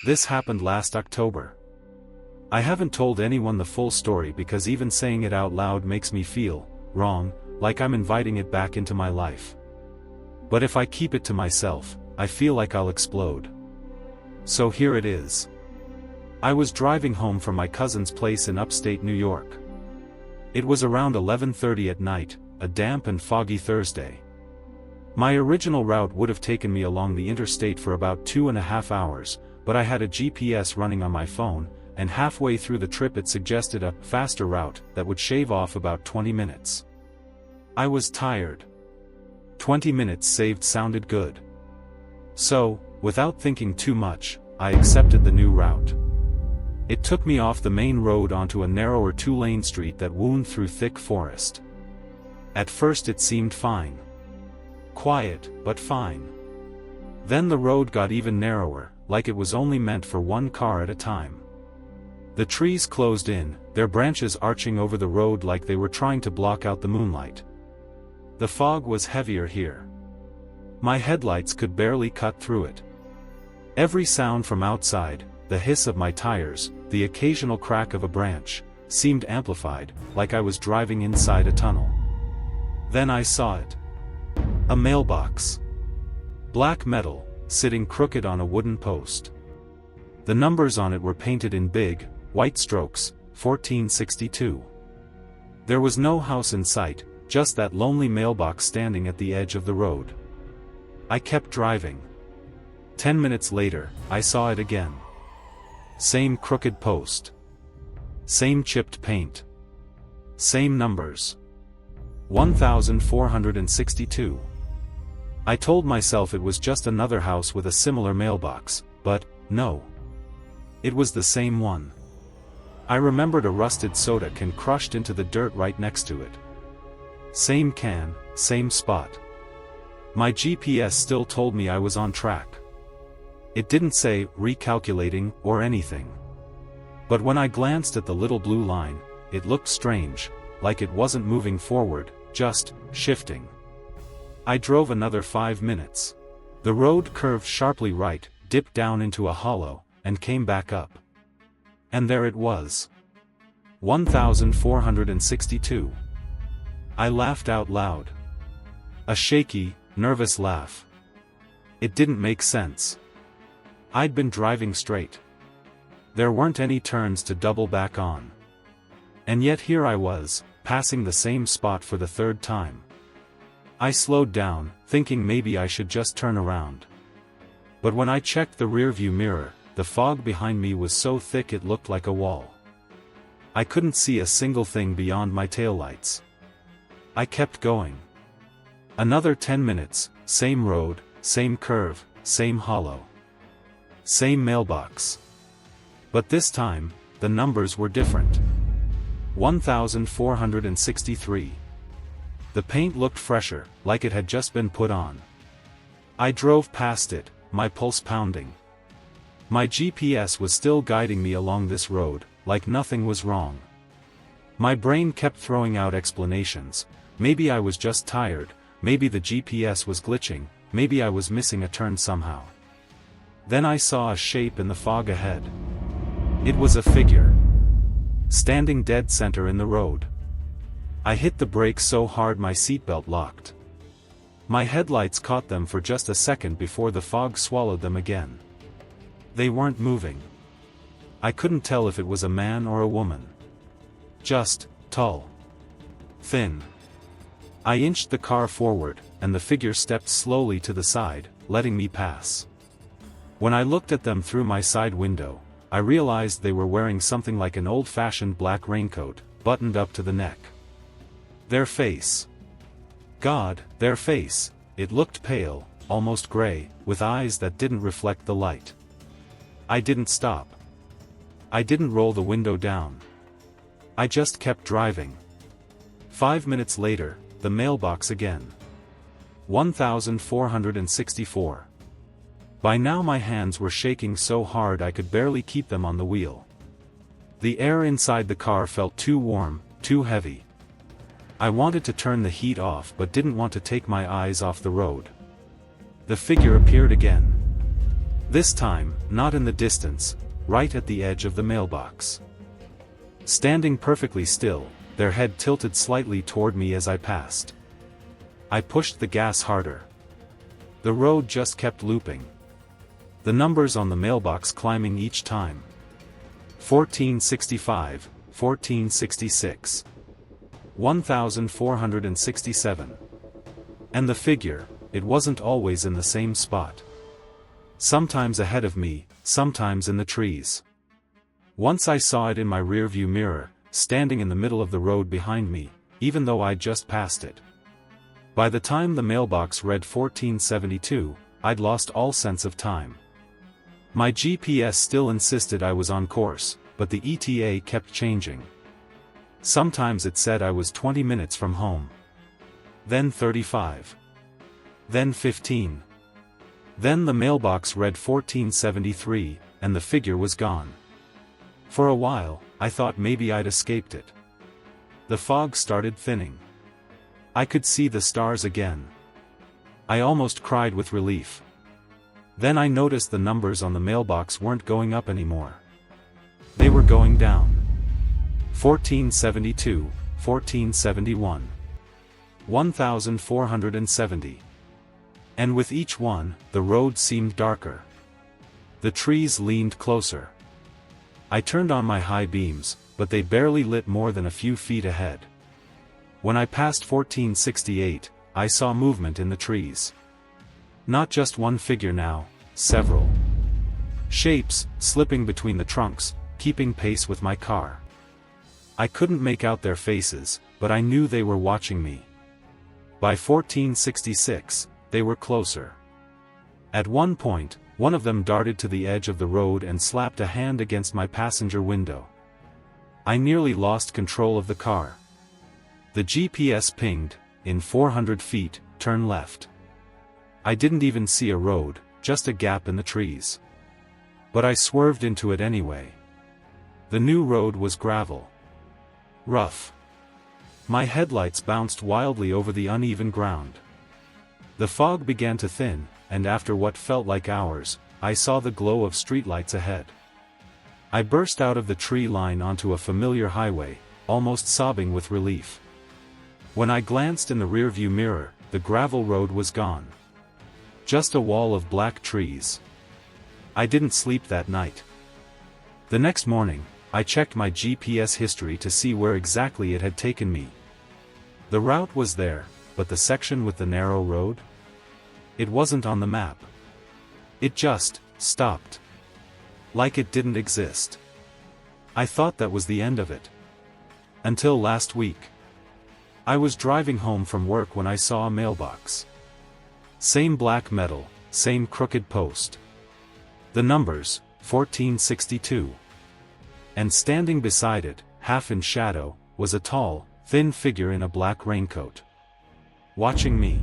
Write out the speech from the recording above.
This happened last October. I haven't told anyone the full story because even saying it out loud makes me feel wrong, like I'm inviting it back into my life. But if I keep it to myself, I feel like I'll explode. So here it is. I was driving home from my cousin's place in upstate New York. It was around 11:30 at night, a damp and foggy Thursday. My original route would have taken me along the interstate for about 2.5 hours, but I had a GPS running on my phone, and halfway through the trip it suggested a faster route that would shave off about 20 minutes. I was tired. 20 minutes saved sounded good. So, without thinking too much, I accepted the new route. It took me off the main road onto a narrower 2-lane street that wound through thick forest. At first it seemed fine. Quiet, but fine. Then the road got even narrower, like it was only meant for one car at a time. The trees closed in, their branches arching over the road like they were trying to block out the moonlight. The fog was heavier here. My headlights could barely cut through it. Every sound from outside, the hiss of my tires, the occasional crack of a branch, seemed amplified, like I was driving inside a tunnel. Then I saw it. A mailbox. Black metal, sitting crooked on a wooden post. The numbers on it were painted in big, white strokes, 1462. There was no house in sight, just that lonely mailbox standing at the edge of the road. I kept driving. 10 minutes later, I saw it again. Same crooked post. Same chipped paint. Same numbers. 1462. I told myself it was just another house with a similar mailbox, but, no. It was the same one. I remembered a rusted soda can crushed into the dirt right next to it. Same can, same spot. My GPS still told me I was on track. It didn't say, recalculating, or anything. But when I glanced at the little blue line, it looked strange, like it wasn't moving forward, just shifting. I drove another 5 minutes. The road curved sharply right, dipped down into a hollow, and came back up. And there it was. 1462. I laughed out loud. A shaky, nervous laugh. It didn't make sense. I'd been driving straight. There weren't any turns to double back on. And yet here I was, passing the same spot for the third time. I slowed down, thinking maybe I should just turn around. But when I checked the rearview mirror, the fog behind me was so thick it looked like a wall. I couldn't see a single thing beyond my taillights. I kept going. Another 10 minutes, same road, same curve, same hollow. Same mailbox. But this time, the numbers were different. 1463. The paint looked fresher, like it had just been put on. I drove past it, my pulse pounding. My GPS was still guiding me along this road, like nothing was wrong. My brain kept throwing out explanations. Maybe I was just tired, maybe the GPS was glitching, maybe I was missing a turn somehow. Then I saw a shape in the fog ahead. It was a figure. Standing dead center in the road. I hit the brakes so hard my seatbelt locked. My headlights caught them for just a second before the fog swallowed them again. They weren't moving. I couldn't tell if it was a man or a woman. Just, tall. Thin. I inched the car forward, and the figure stepped slowly to the side, letting me pass. When I looked at them through my side window, I realized they were wearing something like an old-fashioned black raincoat, buttoned up to the neck. Their face. God, their face, it looked pale, almost gray, with eyes that didn't reflect the light. I didn't stop. I didn't roll the window down. I just kept driving. 5 minutes later, the mailbox again. 1464. By now my hands were shaking so hard I could barely keep them on the wheel. The air inside the car felt too warm, too heavy. I wanted to turn the heat off but didn't want to take my eyes off the road. The figure appeared again. This time, not in the distance, right at the edge of the mailbox. Standing perfectly still, their head tilted slightly toward me as I passed. I pushed the gas harder. The road just kept looping. The numbers on the mailbox climbing each time. 1465, 1466. 1467. And the figure, it wasn't always in the same spot. Sometimes ahead of me, sometimes in the trees. Once I saw it in my rearview mirror, standing in the middle of the road behind me, even though I'd just passed it. By the time the mailbox read 1472, I'd lost all sense of time. My GPS still insisted I was on course, but the ETA kept changing. Sometimes it said I was 20 minutes from home. Then 35. Then 15. Then the mailbox read 1473, and the figure was gone. For a while, I thought maybe I'd escaped it. The fog started thinning. I could see the stars again. I almost cried with relief. Then I noticed the numbers on the mailbox weren't going up anymore. They were going down. 1472, 1471. 1470. And with each one, the road seemed darker. The trees leaned closer. I turned on my high beams, but they barely lit more than a few feet ahead. When I passed 1468, I saw movement in the trees. Not just one figure now, several. Shapes, slipping between the trunks, keeping pace with my car. I couldn't make out their faces, but I knew they were watching me. By 1466, they were closer. At one point, one of them darted to the edge of the road and slapped a hand against my passenger window. I nearly lost control of the car. The GPS pinged, in 400 feet, turn left. I didn't even see a road, just a gap in the trees. But I swerved into it anyway. The new road was gravel. Rough. My headlights bounced wildly over the uneven ground. The fog began to thin, and after what felt like hours, I saw the glow of streetlights ahead. I burst out of the tree line onto a familiar highway, almost sobbing with relief. When I glanced in the rearview mirror, the gravel road was gone. Just a wall of black trees. I didn't sleep that night. The next morning, I checked my GPS history to see where exactly it had taken me. The route was there, but the section with the narrow road? It wasn't on the map. It just stopped. Like it didn't exist. I thought that was the end of it. Until last week. I was driving home from work when I saw a mailbox. Same black metal, same crooked post. The numbers, 1462. And standing beside it, half in shadow, was a tall, thin figure in a black raincoat. Watching me.